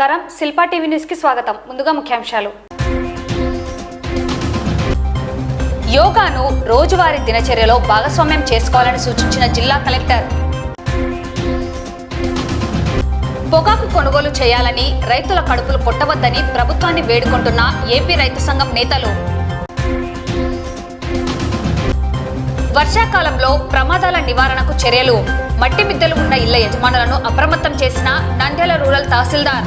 నమస్కారం, Shilpa TV news కి స్వాగతం. ముందుగా ముఖ్యాంశాలు. యోగాను రోజువారీ దినచర్యలో భాగస్వామ్యం చేసుకోవాలని సూచించిన జిల్లా కలెక్టర్. పొగాకు కొనుగోలు చేయాలని, రైతుల కడుపులు కొట్టవద్దని ప్రభుత్వాన్ని వేడుకుంటున్న ఏపీ రైతు సంఘం నేతలు. వర్షాకాలంలో ప్రమాదాల నివారణకు చర్యలు. మట్టి మిద్దెలు ఉన్న ఇళ్ల యజమానులను అప్రమత్తం చేసిన నంద్యాల రూరల్ తహసీల్దార్.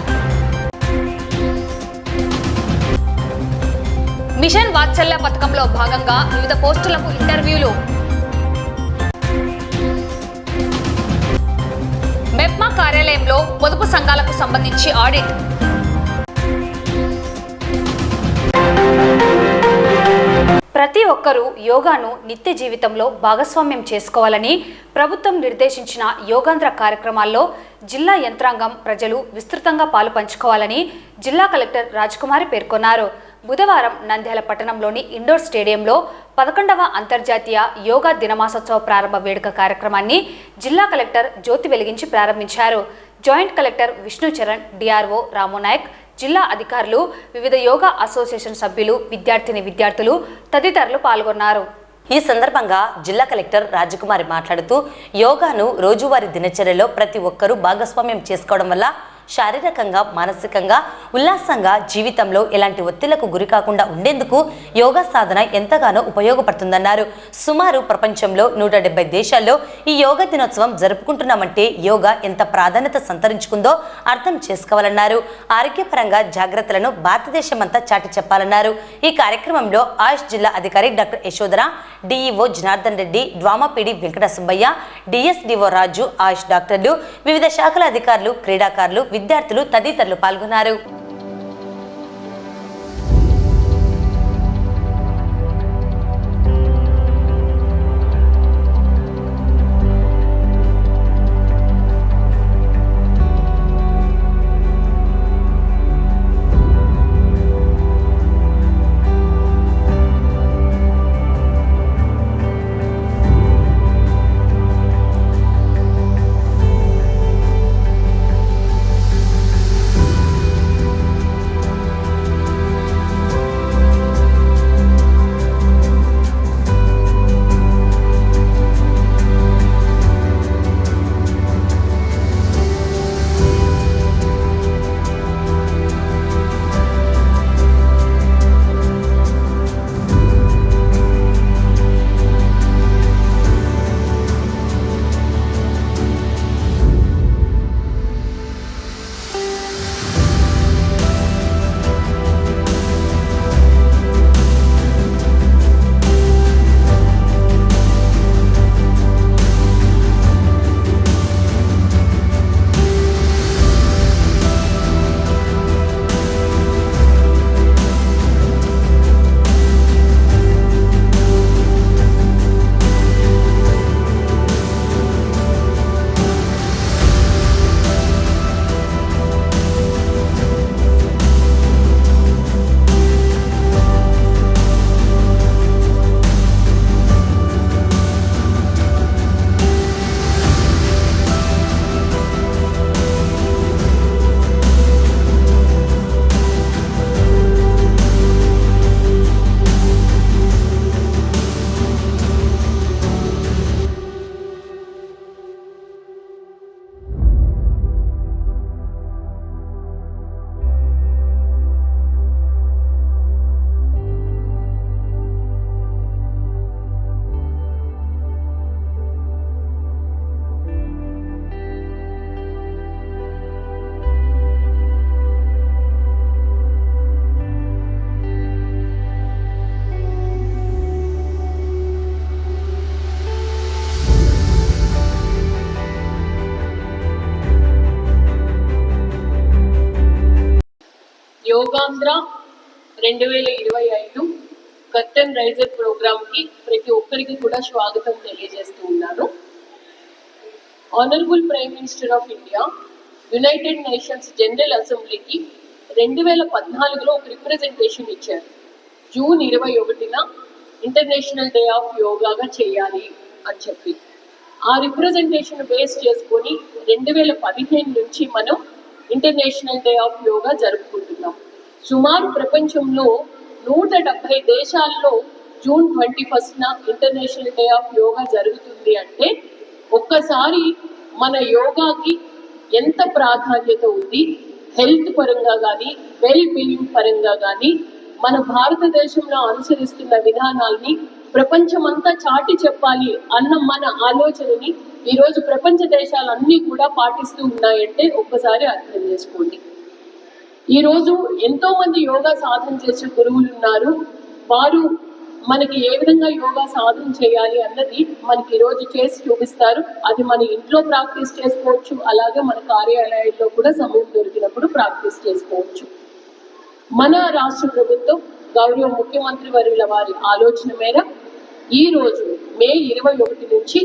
మిషన్ వాత్సల్య పథకంలో భాగంగా వివిధ పోస్టులకు ఇంటర్వ్యూలు. మెప్మా కార్యాలయంలో పొదుపు సంఘాలకు సంబంధించి ఆడిట్. ప్రతి ఒక్కరూ యోగాను నిత్య జీవితంలో భాగస్వామ్యం చేసుకోవాలని ప్రభుత్వం నిర్దేశించిన యోగాంధ్ర కార్యక్రమాల్లో జిల్లా యంత్రాంగం, ప్రజలు విస్తృతంగా పాలు పంచుకోవాలని జిల్లా కలెక్టర్ రాజ్కుమారి పేర్కొన్నారు. బుధవారం నంద్యాల పట్టణంలోని ఇండోర్ స్టేడియంలో 11వ అంతర్జాతీయ యోగా దినమాసోత్సవ ప్రారంభ వేడుక కార్యక్రమాన్ని జిల్లా కలెక్టర్ జ్యోతి వెలిగించి ప్రారంభించారు. జాయింట్ కలెక్టర్ విష్ణుచరణ్, డిఆర్ఓ రామోనాయక్, జిల్లా అధికారులు, వివిధ యోగా అసోసియేషన్ సభ్యులు, విద్యార్థులు తదితరులు పాల్గొన్నారు. ఈ సందర్భంగా జిల్లా కలెక్టర్ రాజకుమారి మాట్లాడుతూ, యోగాను రోజువారీ దినచర్యలో ప్రతి ఒక్కరూ భాగస్వామ్యం చేసుకోవడం వల్ల శారీరకంగా, మానసికంగా ఉల్లాసంగా జీవితంలో ఎలాంటి ఒత్తిళ్లకు గురి కాకుండా ఉండేందుకు యోగా సాధన ఎంతగానో ఉపయోగపడుతుందన్నారు. సుమారు ప్రపంచంలో 170 దేశాల్లో ఈ యోగా దినోత్సవం జరుపుకుంటున్నామంటే యోగా ఎంత ప్రాధాన్యత సంతరించుకుందో అర్థం చేసుకోవాలన్నారు. ఆరోగ్యపరంగా జాగ్రత్తలను భారతదేశం అంతా చాటి చెప్పాలన్నారు. ఈ కార్యక్రమంలో ఆయుష్ జిల్లా అధికారి doctor Yashodhara, DEO Janardhan Reddy, డ్వామాపీడి Venkata Subbaiah, DSDO రాజు, ఆయుష్ డాక్టర్లు, వివిధ శాఖల అధికారులు, క్రీడాకారులు, విద్యార్థులు తదితరులు పాల్గొన్నారు. యోగాంధ్ర 2025 కర్టెన్ రైజర్ ప్రోగ్రామ్కి ప్రతి ఒక్కరికి కూడా స్వాగతం తెలియజేస్తూ ఉన్నాను. Honourable prime minister of India United nations general అసెంబ్లీకి 2014లో ఒక రిప్రజెంటేషన్ ఇచ్చారు. జూన్ 21న ఇంటర్నేషనల్ డే ఆఫ్ యోగాగా చేయాలి అని చెప్పి ఆ రిప్రజెంటేషన్ బేస్ చేసుకొని 2015 నుంచి మనం ఇంటర్నేషనల్ డే ఆఫ్ యోగా జరుపుకుంటున్నాం. సుమారు ప్రపంచంలో 170 దేశాల్లో జూన్ 21న ఇంటర్నేషనల్ డే ఆఫ్ యోగా జరుగుతుంది అంటే ఒక్కసారి మన యోగాకి ఎంత ప్రాధాన్యత ఉంది, హెల్త్ పరంగా కానీ వెల్ బీయింగ్ పరంగా కానీ మన భారతదేశంలో అనుసరిస్తున్న విధానాల్ని ప్రపంచమంతా చాటి చెప్పాలి అన్న మన ఆలోచనని ఈరోజు ప్రపంచ దేశాలన్నీ కూడా పాటిస్తూ ఉన్నాయంటే ఒక్కసారి అర్థం చేసుకోండి. ఈరోజు ఎంతో మంది యోగా సాధన చేసే గురువులు ఉన్నారు. వారు మనకి ఏ విధంగా యోగా సాధన చేయాలి అన్నది మనకి ఈరోజు చేసి చూపిస్తారు. అది మన ఇంట్లో ప్రాక్టీస్ చేసుకోవచ్చు, అలాగే మన కార్యాలయాల్లో కూడా సమయం దొరికినప్పుడు ప్రాక్టీస్ చేసుకోవచ్చు. మన రాష్ట్ర ప్రభుత్వం గౌరవ ముఖ్యమంత్రి వర్యుల వారి ఆలోచన మేర ఈ రోజు మే 21 నుంచి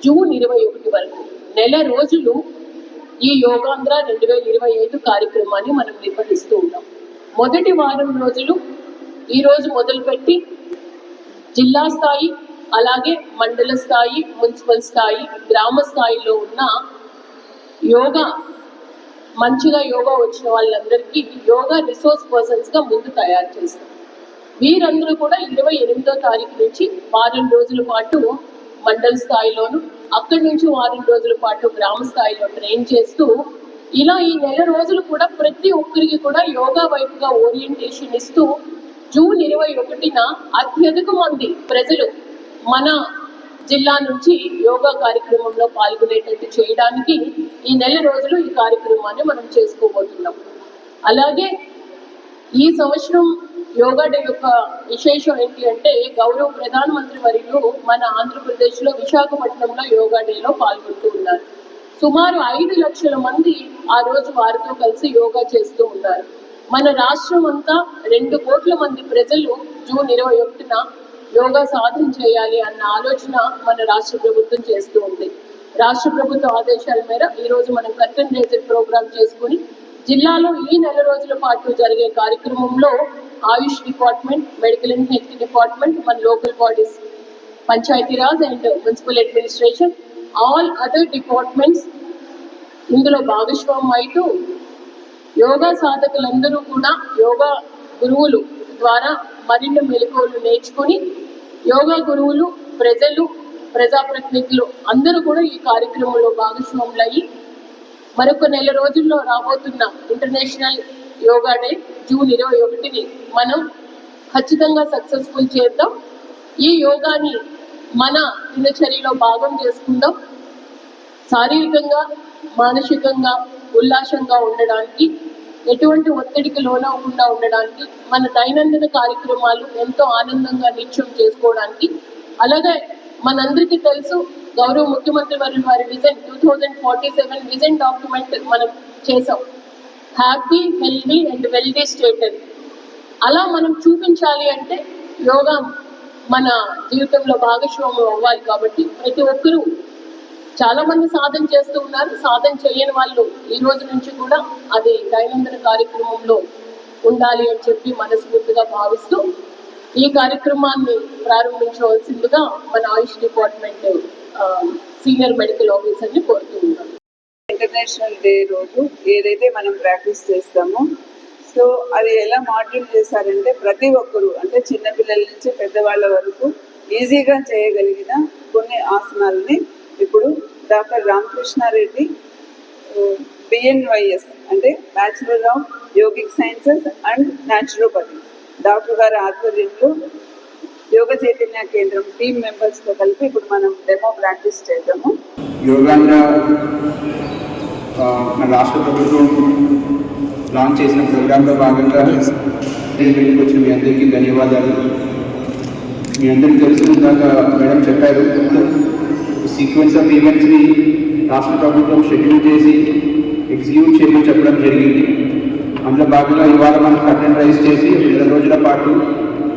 జూన్ 21 వరకు నెల రోజులు ఈ యోగాంధ్ర 2025 కార్యక్రమాన్ని మనం నిర్వహిస్తూ ఉన్నాం. మొదటి వారం రోజులు ఈ రోజు మొదలుపెట్టి జిల్లా స్థాయి, అలాగే మండల స్థాయి, మున్సిపల్ స్థాయి, గ్రామ స్థాయిలో ఉన్న యోగా మంచిగా యోగా వచ్చిన వాళ్ళందరికీ యోగా రిసోర్స్ పర్సన్స్గా ముందు తయారు చేస్తాం. వీరందరూ కూడా 28వ తారీఖు నుంచి వారం రోజుల పాటు మండల స్థాయిలోను, అక్కడి నుంచి వారం రోజుల పాటు గ్రామ స్థాయిలో ట్రైన్ చేస్తూ ఇలా ఈ నెల రోజులు కూడా ప్రతి ఒక్కరికి కూడా యోగా వైపుగా ఓరియంటేషన్ ఇస్తూ జూన్ 21న అత్యధిక మంది ప్రజలు మన జిల్లా నుంచి యోగా కార్యక్రమంలో పాల్గొనేటట్టు చేయడానికి ఈ నెల రోజులు ఈ కార్యక్రమాన్ని మనం చేసుకోబోతున్నాం. అలాగే ఈ సంవత్సరం యోగా డే యొక్క విశేషం ఏంటి అంటే గౌరవ ప్రధానమంత్రి వర్యులు మన ఆంధ్రప్రదేశ్లో విశాఖపట్నంలో యోగా డేలో పాల్గొంటూ ఉన్నారు. సుమారు 5 లక్షల మంది ఆ రోజు వారితో కలిసి యోగా చేస్తూ ఉన్నారు. మన రాష్ట్రం అంతా 2 కోట్ల మంది ప్రజలు జూన్ 21న యోగా సాధన చేయాలి అన్న ఆలోచన మన రాష్ట్ర ప్రభుత్వం చేస్తూ ఉంది. రాష్ట్ర ప్రభుత్వ ఆదేశాల మేర ఈరోజు మనం కర్టన్ రేజర్ ప్రోగ్రామ్ చేసుకుని జిల్లాలో ఈ నెల రోజుల పాటు జరిగే కార్యక్రమంలో AYUSH department, medical and health department, మన local bodies, Panchayati Raj and municipal administration, all other departments ఇందులో భాగస్వామ్యం అవుతూ యోగా సాధకులందరూ కూడా యోగా గురువులు ద్వారా మరిన్ని మెలకువలు నేర్చుకుని యోగా గురువులు, ప్రజలు, ప్రజాప్రతినిధులు అందరూ కూడా ఈ కార్యక్రమంలో భాగస్వాములు అయ్యి మరొక నెల రోజుల్లో రాబోతున్న ఇంటర్నేషనల్ యోగా డే జూన్ 21ని మనం ఖచ్చితంగా సక్సెస్ఫుల్ చేద్దాం. ఈ యోగాని మన దినచర్యలో భాగం చేసుకుందాం. శారీరకంగా, మానసికంగా ఉల్లాసంగా ఉండడానికి, ఎటువంటి ఒత్తిడికి లోనవ్వకుండా ఉండడానికి, మన దైనందిన కార్యక్రమాలు ఎంతో ఆనందంగా నిత్యం చేసుకోవడానికి, అలాగే మనందరికీ తెలుసు గౌరవ ముఖ్యమంత్రి వారి విజన్ 2047 విజన్ డాక్యుమెంట్ మనం చేసాం. Happy, healthy and wealthy state అని. అలా మనం చూపించాలి అంటే యోగా మన జీవితంలో భాగస్వామ్యం అవ్వాలి. కాబట్టి ప్రతి ఒక్కరూ చాలా మంది సాధన చేస్తూ ఉన్నారు. సాధన చేయని వాళ్ళు ఈ రోజు నుంచి కూడా అది దైనందిన కార్యక్రమంలో ఉండాలి అని చెప్పి మనస్ఫూర్తిగా భావిస్తూ ఈ కార్యక్రమాన్ని ప్రారంభించవలసిందిగా మన ఆయుష్ డిపార్ట్మెంట్ సీనియర్ మెడికల్ ఆఫీసర్ని కోరుతూ ఉన్నాం. ఇంటర్నేషనల్ డే రోజు ఏదైతే మనం ప్రాక్టీస్ చేస్తామో సో అది ఎలా మాడ్యూల్ చేశారంటే ప్రతి ఒక్కరు అంటే చిన్నపిల్లల నుంచి పెద్దవాళ్ళ వరకు ఈజీగా చేయగలిగిన కొన్ని ఆసనాలని ఇప్పుడు డాక్టర్ రామకృష్ణారెడ్డి BNYS అంటే bachelor of yogic sciences and naturopathy doctor గారి ఆధ్వర్యంలో యోగ చైతన్య కేంద్రం టీమ్ మెంబర్స్తో కలిపి ఇప్పుడు మనం డెమో ప్రాక్టీస్ చేద్దాము. యోగాంధ్ర మన రాష్ట్ర ప్రభుత్వం లాంచ్ చేసిన ప్రోగ్రాంలో భాగంగా వెళ్ళి వచ్చిన మీ అందరికీ ధన్యవాదాలు. మీ అందరికీ తెలుసుకున్నాక మేడం చెప్పారు సీక్వెన్స్ ఆఫ్ ఈవెంట్స్ని రాష్ట్ర ప్రభుత్వం షెడ్యూల్ చేసి ఎగ్జిక్యూట్ చేయమని చెప్పడం జరిగింది. అందులో భాగంగా ఇవాళ మనం కర్టెన్ రైజ్ చేసి 2 రోజుల పాటు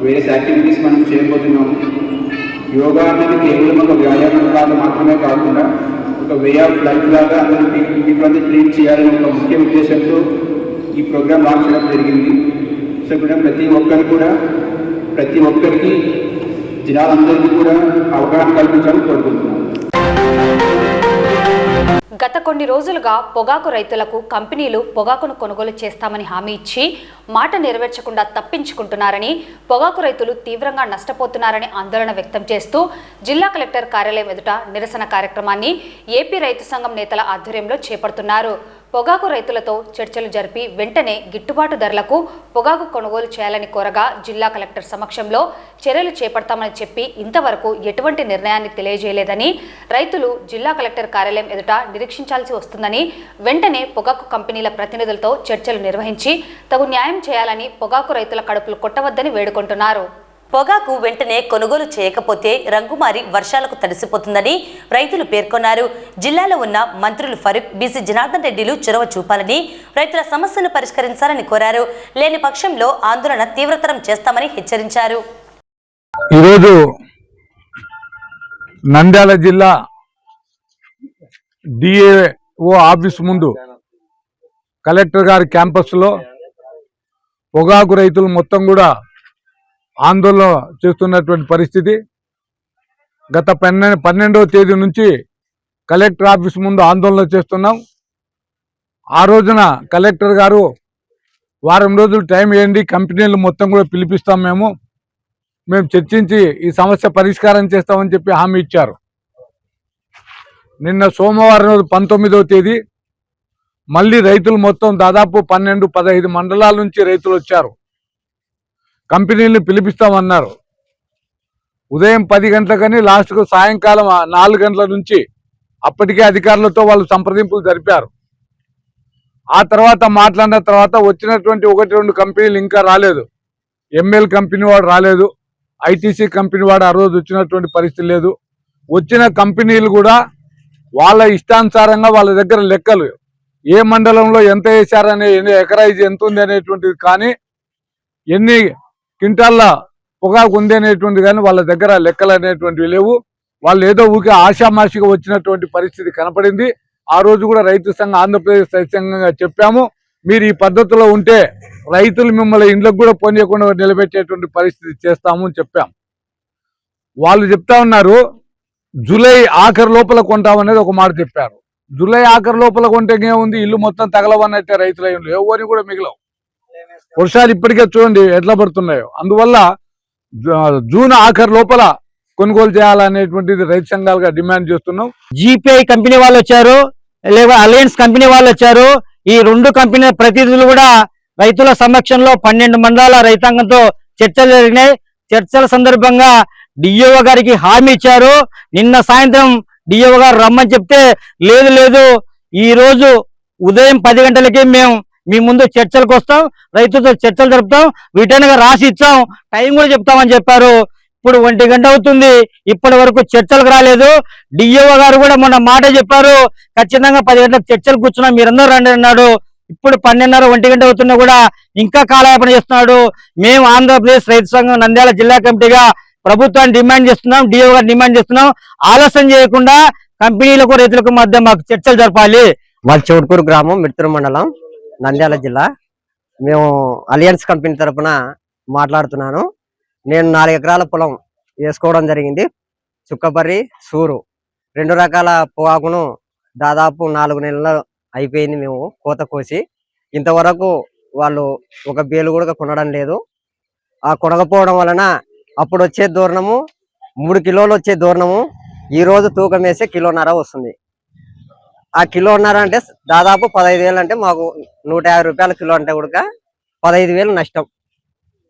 వేరియస్ యాక్టివిటీస్ మనం చేయబోతున్నాము. యోగా అనేది కేవలం ఒక వ్యాయామం లాగా మాత్రమే కాకుండా ఒక వే ఆఫ్ లైఫ్ లాగా అందరూ పీపుల్ అంతా ట్రీట్ చేయాలని ఒక ముఖ్య ఉద్దేశంతో ఈ ప్రోగ్రామ్ లాంచ్ చేయడం జరిగింది. సో ఇప్పుడు ప్రతి ఒక్కరికి జనాలందరికీ కూడా అవగాహన కల్పించాలని కోరుకుంటున్నాను. గత కొన్ని రోజులుగా పొగాకు రైతులకు కంపెనీలు పొగాకును కొనుగోలు చేస్తామని హామీ ఇచ్చి మాట నెరవేర్చకుండా తప్పించుకుంటున్నారని, పొగాకు రైతులు తీవ్రంగా నష్టపోతున్నారని ఆందోళన వ్యక్తం చేస్తూ జిల్లా కలెక్టర్ కార్యాలయం ఎదుట నిరసన కార్యక్రమాన్ని ఏపీ రైతు సంఘం నేతల ఆధ్వర్యంలో చేపడుతున్నారు. పొగాకు రైతులతో చర్చలు జరిపి వెంటనే గిట్టుబాటు ధరలకు పొగాకు కొనుగోలు చేయాలని కోరగా జిల్లా కలెక్టర్ సమక్షంలో చర్యలు చేపడతామని చెప్పి ఇంతవరకు ఎటువంటి నిర్ణయాన్ని తెలియజేయలేదని, రైతులు జిల్లా కలెక్టర్ కార్యాలయం ఎదుట నిరీక్షించాల్సి వస్తుందని, వెంటనే పొగాకు కంపెనీల ప్రతినిధులతో చర్చలు నిర్వహించి తగు న్యాయం చేయాలని, పొగాకు రైతుల కడుపులు కొట్టవద్దని వేడుకుంటున్నారు. పొగాకు వెంటనే కొనుగోలు చేయకపోతే రంగుమారి వర్షాలకు తడిసిపోతుందని రైతులు పేర్కొన్నారు. జిల్లాలో ఉన్న మంత్రులు ఫరూక్, బీసీ జనార్దన్ రెడ్డిలు చొరవ చూపాలని, రైతుల సమస్యను పరిష్కరించాలని కోరారు. లేని పక్షంలో ఆందోళన తీవ్రతరం చేస్తామని హెచ్చరించారు. ఈరోజు నంద్యాల జిల్లా డిఏఓ ఆఫీస్ ముందు కలెక్టర్ గారి క్యాంపస్లో పొగాకు రైతులు మొత్తం కూడా ఆందోళన చేస్తున్నటువంటి పరిస్థితి. గత 12వ తేదీ నుంచి కలెక్టర్ ఆఫీస్ ముందు ఆందోళన చేస్తున్నాం. ఆ రోజున కలెక్టర్ గారు వారం రోజులు టైం ఇవ్వండి, కంపెనీలు మొత్తం కూడా పిలిపిస్తాం, మేము చర్చించి ఈ సమస్య పరిష్కారం చేస్తామని చెప్పి హామీ ఇచ్చారు. నిన్న సోమవారం రోజు 19వ తేదీ మళ్ళీ రైతులు మొత్తం దాదాపు 12-15 మండలాల నుంచి రైతులు వచ్చారు. కంపెనీలను పిలిపిస్తామన్నారు. ఉదయం 10 గంటలకని లాస్ట్కు సాయంకాలం 4 గంటల నుంచి అప్పటికే అధికారులతో వాళ్ళు సంప్రదింపులు జరిపారు. ఆ తర్వాత మాట్లాడిన తర్వాత వచ్చినటువంటి 1-2 కంపెనీలు ఇంకా రాలేదు. ఎంఎల్ కంపెనీ వాడు రాలేదు, ఐటీసీ కంపెనీ వాడు ఆ రోజు వచ్చినటువంటి పరిస్థితి లేదు. వచ్చిన కంపెనీలు కూడా వాళ్ళ ఇష్టానుసారంగా వాళ్ళ దగ్గర లెక్కలు ఏ మండలంలో ఎంత వేశారనే, ఎకరైజ్ ఎంత ఉంది అనేటువంటిది కానీ, ఎన్ని క్వింటాళ్ళ పొగాకు ఉంది అనేటువంటి కానీ వాళ్ళ దగ్గర లెక్కలు అనేటువంటివి లేవు. వాళ్ళు ఏదో ఊకే ఆషామాషిగా వచ్చినటువంటి పరిస్థితి కనపడింది. ఆ రోజు కూడా రైతు సంఘం, ఆంధ్రప్రదేశ్ రైతు సంఘంగా చెప్పాము, మీరు ఈ పద్ధతిలో ఉంటే రైతులు మిమ్మల్ని ఇండ్లకు కూడా పోనీయకుండా నిలబెట్టేటువంటి పరిస్థితి చేస్తాము అని చెప్పాం. వాళ్ళు చెప్తా ఉన్నారు జూలై ఆఖరి లోపల కొంటామనేది ఒక మాట చెప్పారు. జూలై ఆఖరి లోపల కొంటే ఏముంది, ఇల్లు మొత్తం తగలవన్నట్టే రైతుల ఇల్లు ఎవరిని కూడా మిగలవు. వర్షాలు ఇప్పటికే చూడండి ఎట్లా పడుతున్నాయో. అందువల్ల జూన్ ఆఖరి లోపల కొనుగోలు చేయాలనేటువంటిది రైతు సంఘాలుగా డిమాండ్ చేస్తున్నాం. జీపీఐ కంపెనీ వాళ్ళు వచ్చారు, లేదా అలయన్స్ కంపెనీ వాళ్ళు వచ్చారు. ఈ 2 కంపెనీల ప్రతినిధులు కూడా రైతుల సమక్షంలో 12 మండలాల రైతాంగంతో చర్చలు జరిగినాయి. చర్చల సందర్భంగా డిఓ గారికి హామీ ఇచ్చారు. నిన్న సాయంత్రం డిఓ గారు రమ్మని చెప్తే లేదు ఈ రోజు ఉదయం 10 గంటలకి మేము మీ ముందు చర్చలకు వస్తాం, రైతులతో చర్చలు జరుపుతాం, రిటర్న్ గా రాసి ఇచ్చాం, టైం కూడా చెప్తామని చెప్పారు. ఇప్పుడు 1 గంట అవుతుంది, ఇప్పటి వరకు చర్చలకు రాలేదు. డిఓ గారు కూడా మొన్న మాట చెప్పారు, ఖచ్చితంగా 10 గంటలకు చర్చలు కూర్చున్నాం, మీరందరూ రండి అన్నాడు. ఇప్పుడు 12:30, 1 గంట అవుతున్నా కూడా ఇంకా కాలయాపన చేస్తున్నాడు. మేము ఆంధ్రప్రదేశ్ రైతు సంఘం నంద్యాల జిల్లా కమిటీగా ప్రభుత్వాన్ని డిమాండ్ చేస్తున్నాం, డిఓ గారు డిమాండ్ చేస్తున్నాం, ఆలస్యం చేయకుండా కంపెనీలకు రైతులకు మధ్య మాకు చర్చలు జరపాలి. మా చౌట్కూరు గ్రామం, మిడ్తూరు మండలం, నంద్యాల జిల్లా. మేము అలయన్స్ కంపెనీ తరఫున మాట్లాడుతున్నాను. నేను 4 ఎకరాల పొలం వేసుకోవడం జరిగింది. చుక్కబర్రి, సూరు 2 రకాల పొగాకును దాదాపు 4 నెలలు అయిపోయింది మేము కోత కోసి. ఇంతవరకు వాళ్ళు ఒక బేలు కూడా కొనడం లేదు. ఆ కొనకపోవడం వలన అప్పుడు వచ్చే దూరణము 3 కిలోలు వచ్చే దూరణము ఈరోజు తూకం వేసే 1.5 కిలో వస్తుంది. ఆ 1.5 కిలో అంటే దాదాపు 15,000 అంటే మాకు 150 రూపాయల కిలో అంటే కూడా 15,000 నష్టం.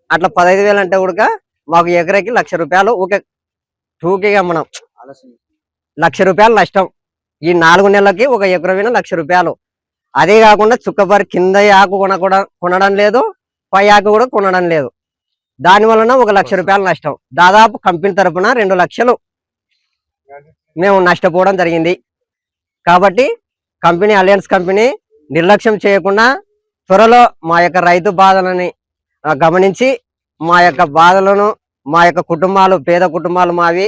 అట్లా 15,000 అంటే కూడా మాకు ఎకరాకి 1,00,000 రూపాయలు ఊకే టూకీగా మనం 1,00,000 రూపాయలు నష్టం. ఈ 4 నెలలకి ఒక ఎకరం 1,00,000 రూపాయలు. అదే కాకుండా చుక్కబరి కింద ఆకు కొనడం లేదు, పై ఆకు కూడా కొనడం లేదు. దాని వలన 1,00,000 రూపాయలు నష్టం. దాదాపు కంపెనీ తరఫున 2 లక్షలు మేము నష్టపోవడం జరిగింది. కాబట్టి కంపెనీ, అలయన్స్ కంపెనీ నిర్లక్ష్యం చేయకుండా త్వరలో మా యొక్క రైతు బాధలని గమనించి మా యొక్క బాధలను, మా యొక్క కుటుంబాలు, పేద కుటుంబాలు మావి,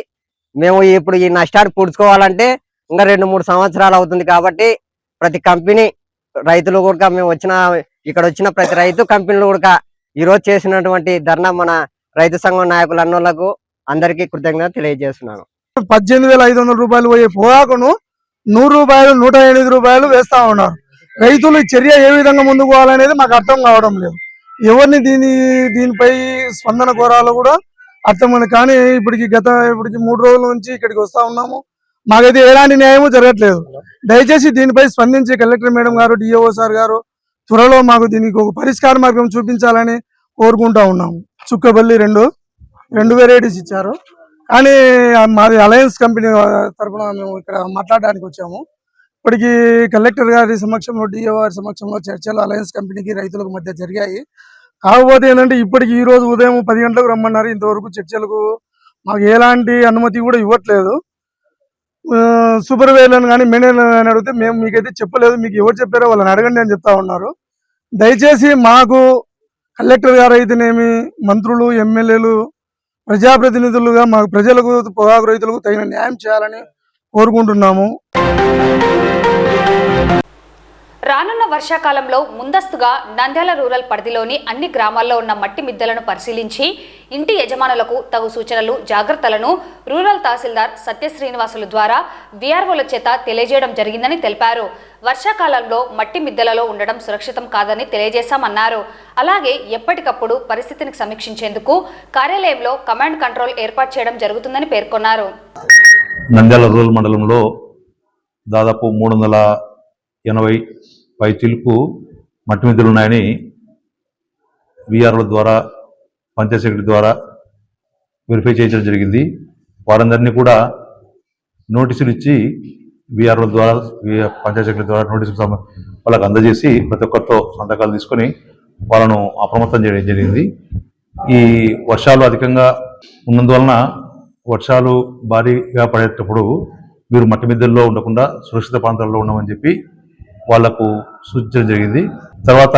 మేము ఇప్పుడు ఈ నష్టాన్ని పూడ్చుకోవాలంటే ఇంకా 2-3 సంవత్సరాలు అవుతుంది. కాబట్టి ప్రతి కంపెనీ రైతులు కూడా, మేము ఇక్కడ వచ్చిన ప్రతి రైతు కంపెనీలు కూడా ఈరోజు చేసినటువంటి ధర్నా మన రైతు సంఘం నాయకులు అన్నోళ్లకు అందరికీ కృతజ్ఞత తెలియజేస్తున్నాను. 18,500 రూపాయలు పోయే పొగాకును రూపాయలు 108 రూపాయలు వేస్తా ఉన్నారు. రైతులు చర్య ఏ విధంగా ముందుకు పోవాలనేది మాకు అర్థం కావడం లేదు. ఎవరిని దీనిపై స్పందన కోరాలో కూడా అర్థమైంది. కానీ ఇప్పటికి 3 రోజుల నుంచి ఇక్కడికి వస్తా ఉన్నాము. మాకైతే ఎలాంటి న్యాయము జరగట్లేదు. దయచేసి దీనిపై స్పందించి కలెక్టర్ మేడం గారు, డిఓ సార్ గారు త్వరలో మాకు దీనికి ఒక పరిష్కార మార్గం చూపించాలని కోరుకుంటా ఉన్నాము. చుక్కబల్లి రెండు వెరైటీస్ ఇచ్చారు. కానీ మాది అలయన్స్ కంపెనీ తరఫున మేము ఇక్కడ మాట్లాడడానికి వచ్చాము. ఇప్పటికీ కలెక్టర్ గారి సమక్షంలో, డిఓ గారి సమక్షంలో చర్చలు అలయన్స్ కంపెనీకి రైతులకు మధ్య జరిగాయి. కాకపోతే ఏంటంటే ఇప్పటికి ఈ రోజు ఉదయం 10 గంటలకు రమ్మన్నారు. ఇంతవరకు చర్చలకు మాకు ఎలాంటి అనుమతి కూడా ఇవ్వట్లేదు. సూపర్వైజర్లను కానీ మేనేజర్లను కానీ అడిగితే మేము మీకైతే చెప్పలేదు, మీకు ఎవరు చెప్పారో వాళ్ళని అడగండి అని చెప్తా ఉన్నారు. దయచేసి మాకు కలెక్టర్ గారు అయితేనేమి, మంత్రులు, ఎమ్మెల్యేలు, ప్రజాప్రతినిధులుగా మాకు ప్రజలకు, పొగాకు రైతులకు తగిన న్యాయం చేయాలని కోరుకుంటున్నాము. రానున్న వర్షాకాలంలో ముందస్తుగా నంద్యాల రూరల్ పరిధిలోని అన్ని గ్రామాల్లో ఉన్న మట్టి మిద్దెలను పరిశీలించి ఇంటి యజమానులకు తగు సూచనలు, జాగ్రత్తలను రూరల్ తహసీల్దార్ సత్య శ్రీనివాసులు ద్వారా వీఆర్ఓల చేత తెలియజేయడం జరిగిందని తెలిపారు. వర్షాకాలంలో మట్టి మిద్దెలలో ఉండడం సురక్షితం కాదని తెలియజేశామన్నారు. అలాగే ఎప్పటికప్పుడు పరిస్థితిని సమీక్షించేందుకు కార్యాలయంలో కమాండ్ కంట్రోల్ ఏర్పాటు చేయడం జరుగుతుందని పేర్కొన్నారు. నంద్యాల రూరల్ మండలంలో దాదాపు 380 పైచిలుకు మట్టి మిద్దెలు ఉన్నాయని వీఆర్ఓల ద్వారా, పంచాయత్ సెక్రటరీ ద్వారా వెరిఫై చేయడం జరిగింది. వారందరినీ కూడా నోటీసులు ఇచ్చి వీఆర్ఓల ద్వారా, పంచాయత్ సెక్రటరీ ద్వారా నోటీసులు వాళ్ళకు అందజేసి ప్రతి ఒక్కరితో సంతకాలు తీసుకొని వాళ్ళను అప్రమత్తం చేయడం జరిగింది. ఈ వర్షాలు అధికంగా ఉన్నందువలన వర్షాలు భారీగా పడేటప్పుడు మీరు మట్టి మిద్దెల్లో ఉండకుండా సురక్షిత ప్రాంతాల్లో ఉండమని చెప్పి వాళ్లకు సూచించడం జరిగింది. తర్వాత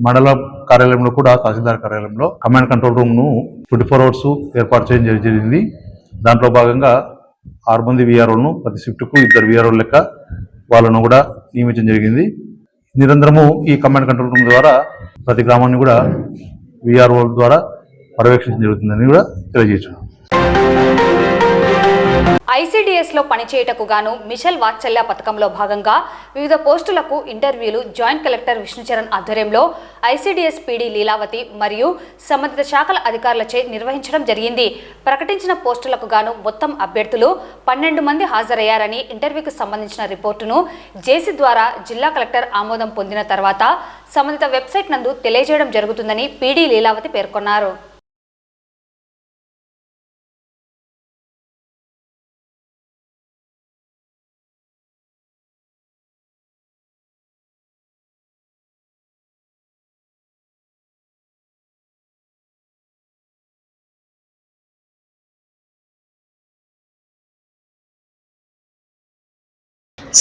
మండల కార్యాలయంలో కూడా, తహసీల్దార్ కార్యాలయంలో కమాండ్ కంట్రోల్ రూమ్ను 24 hours ఏర్పాటు చేయడం జరిగింది. దాంట్లో భాగంగా 6 మంది వీఆర్ఓలను, ప్రతి షిఫ్ట్కు 2 వీఆర్ఓల లెక్క వాళ్ళను కూడా నియమించడం జరిగింది. నిరంతరము ఈ కమాండ్ కంట్రోల్ రూమ్ ద్వారా ప్రతి గ్రామాన్ని కూడా వీఆర్ఓల ద్వారా పర్యవేక్షించడం జరుగుతుందని కూడా తెలియజేస్తున్నాం. ఐసీడీఎస్లో పనిచేయటకు గాను మిషన్ వాత్సల్య పథకంలో భాగంగా వివిధ పోస్టులకు ఇంటర్వ్యూలు జాయింట్ కలెక్టర్ విష్ణుచరణ్ ఆధ్వర్యంలో ఐసీడీఎస్ పీడీ లీలావతి మరియు సంబంధిత శాఖల అధికారులచే నిర్వహించడం జరిగింది. ప్రకటించిన పోస్టులకు గాను మొత్తం అభ్యర్థులు 12 మంది హాజరయ్యారని, ఇంటర్వ్యూకు సంబంధించిన రిపోర్టును జేసీ ద్వారా జిల్లా కలెక్టర్ ఆమోదం పొందిన తర్వాత సంబంధిత వెబ్సైట్ నందు తెలియజేయడం జరుగుతుందని పీడీ లీలావతి పేర్కొన్నారు.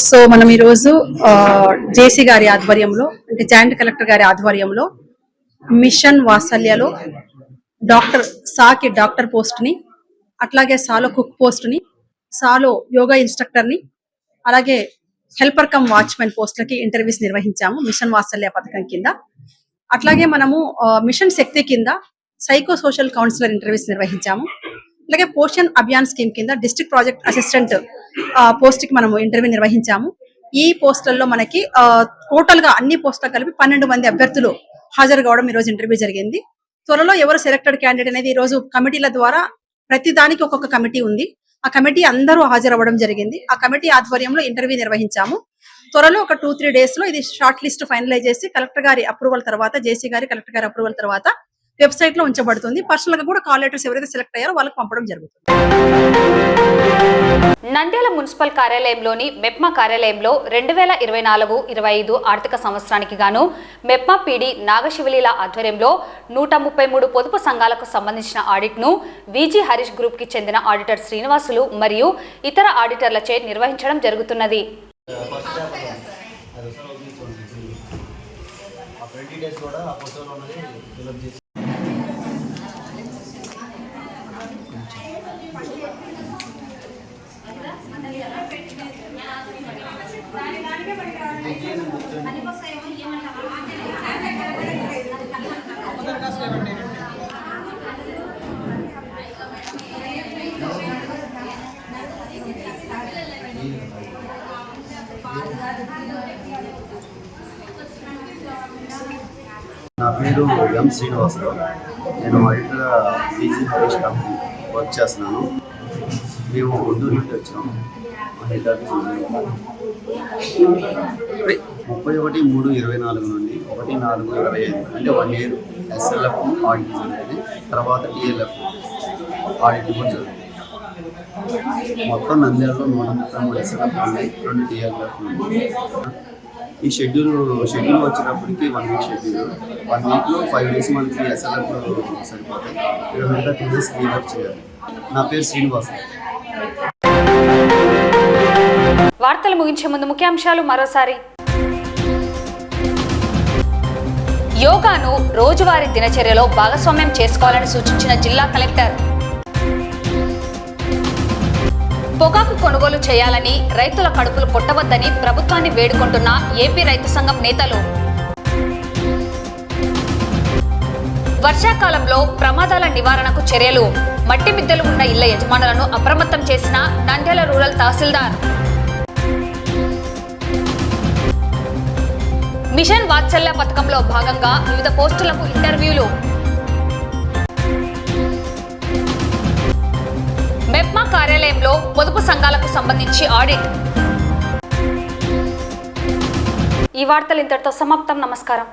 సో మనం ఈరోజు జేసీ గారి ఆధ్వర్యంలో, అంటే జాయింట్ కలెక్టర్ గారి ఆధ్వర్యంలో మిషన్ వాత్సల్యలో డాక్టర్ పోస్ట్ని, అట్లాగే సాలో కుక్ పోస్ట్ని, సాలో యోగా ఇన్స్ట్రక్టర్ని, అలాగే హెల్పర్ కమ్ వాచ్మెన్ పోస్టులకి ఇంటర్వ్యూస్ నిర్వహించాము మిషన్ వాత్సల్య పథకం కింద. అట్లాగే మనము మిషన్ శక్తి కింద సైకో సోషల్ కౌన్సిలర్ ఇంటర్వ్యూస్ నిర్వహించాము. అలాగే పోషన్ అభియాన్ స్కీమ్ కింద డిస్ట్రిక్ట్ ప్రాజెక్ట్ అసిస్టెంట్ పోస్ట్ కి మనము ఇంటర్వ్యూ నిర్వహించాము. ఈ పోస్టులలో మనకి టోటల్ గా అన్ని పోస్టులకు కలిపి 12 మంది అభ్యర్థులు హాజరు కావడం ఈ రోజు ఇంటర్వ్యూ జరిగింది. త్వరలో ఎవరు సెలెక్టెడ్ క్యాండిడేట్ అనేది ఈ రోజు కమిటీల ద్వారా, ప్రతి దానికి ఒక్కొక్క కమిటీ ఉంది, ఆ కమిటీ అందరూ హాజరవ్వడం జరిగింది. ఆ కమిటీ ఆధ్వర్యంలో ఇంటర్వ్యూ నిర్వహించాము. త్వరలో ఒక 2-3 days లో ఇది షార్ట్ లిస్ట్ ఫైనలైజ్ చేసి కలెక్టర్ గారి అప్రూవల్ తర్వాత, జేసీ గారి, కలెక్టర్ గారి అప్రూవల్ తర్వాత వెబ్సైట్ లో ఉంచబడుతుంది. పర్సనల్ గా కూడా కాల్ లెటర్స్ ఎవరైతే సెలెక్ట్ అయ్యారో వాళ్ళకి పంపడం జరుగుతుంది. నంద్యాల మున్సిపల్ కార్యాలయంలోని మెప్మా కార్యాలయంలో 2024-25 ఆర్థిక సంవత్సరానికి గాను మెప్మా పీడీ నాగశివలీల ఆధ్వర్యంలో 133 పొదుపు సంఘాలకు సంబంధించిన ఆడిట్ను విజి హరీష్ గ్రూప్ కి చెందిన ఆడిటర్ శ్రీనివాసులు మరియు ఇతర ఆడిటర్లచే నిర్వహించడం జరుగుతున్నది. పేరు ఎం శ్రీనివాసరావు. నేను ఆడిటర్గా పీజీ హరీష్ కంపెనీ వర్క్ చేస్తున్నాను. మేము గుంటూరు నుండి వచ్చాము. మా హెడ్ ఆఫీస్ 31/3/24 నుండి 1/4/25 అంటే 1 year SLF ఆడిట్ జరిగింది. తర్వాత TLF ఆడిట్ కూడా జరిగింది. మొత్తం నంద్యాలలో 133 SLF ఉన్నాయి, 2 TLF ఉన్నాయి. ఈ షెడ్యూల్ వచ్చినప్పటికి 1 week షెడ్యూల్. 1 weekలో 5 days మనకి SLF సరిపోతాయి. మిగతా 2 days TLF చేయాలి. నా పేరు శ్రీనివాస్. వార్తలు ముగించే ముందు ముఖ్యాంశాలు మరోసారి. యోగాను రోజువారీ దినచర్యలో భాగస్వామ్యం చేసుకోవాలని సూచించిన జిల్లా కలెక్టర్. పొగాకు కొనుగోలు చేయాలని, రైతుల కడుపులు కొట్టవద్దని ప్రభుత్వాన్ని వేడుకుంటున్న ఏపీ రైతు సంఘం నేతలు. వర్షాకాలంలో ప్రమాదాల నివారణకు చర్యలు, మట్టి మిద్దెలు ఉన్న ఇళ్ల యజమానులను అప్రమత్తం చేసిన నంద్యాల రూరల్ తహసీల్దార్. మిషన్ వాత్సల్య పథకంలో భాగంగా వివిధ పోస్టులకు ఇంటర్వ్యూలు. మెప్మా కార్యాలయంలో పొదుపు సంఘాలకు సంబంధించి ఆడిట్. ఈ వార్తలు ఇంతటితో సమాప్తం. నమస్కారం.